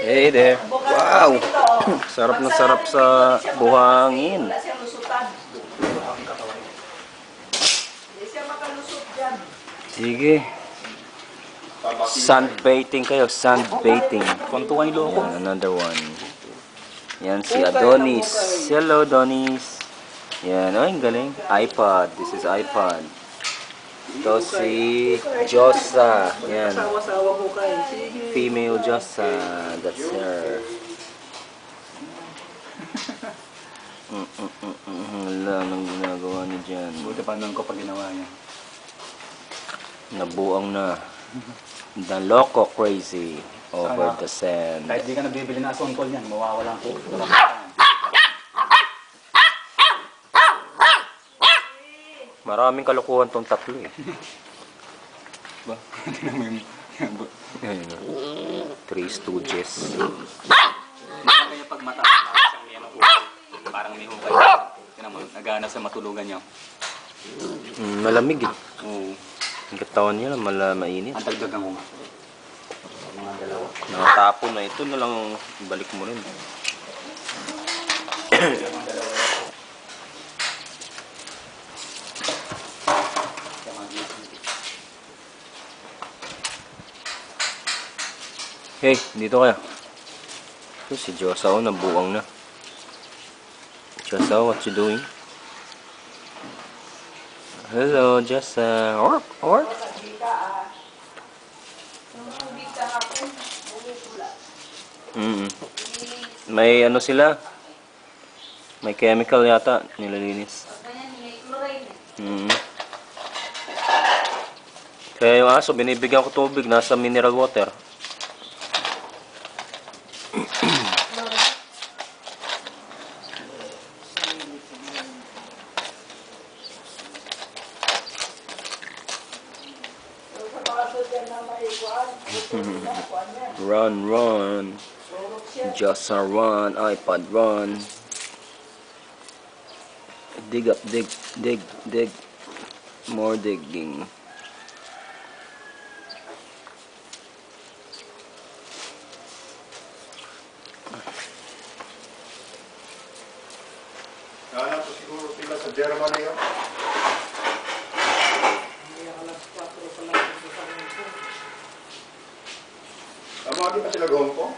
Hey there. Wow! Sarap na sarap sa buhangin. Sige. Sunbathing kayo, sunbathing. Yan, another one. Yan si Adonis. Hello, Adonis. Yan, oh, ang galing. iPod. This is iPod. Ito si Josa. Yan. Female Josa. That's her. Wala nang ginagawa niya dyan. Buti pa nang ko pag ginawa niya. Nabuang na. The Loco Crazy over the sand. Kahit di ka nabibili na asongkol niyan, mawawala ko. Maraming kalokohan tong tatlo eh. Ba? Tingnan mo yung... Ayun o. Three Stooges. Kaya pag mata, parang may hukay. Tingnan mo, nagana sa matulugan niya. Malamig eh. Oo. Ang katawan niya mainit. Ang dagdag ang huma. Nakatapon na ito na lang balik mo rin. Hey, dito kaya. Ito si Josa, oh, nabuang na. Josa, what you doing? Hello, Josa. Orp, orp. May ano sila? May chemical yata nilalinis. Kaya yung aso, binibigyan ko tubig, nasa mineral water. Run, run. Just a run, iPod run. Dig up, dig, dig, dig. More digging. Hanap ko siguro sila sa Germany yun. Tama, di pa sila Hong Kong?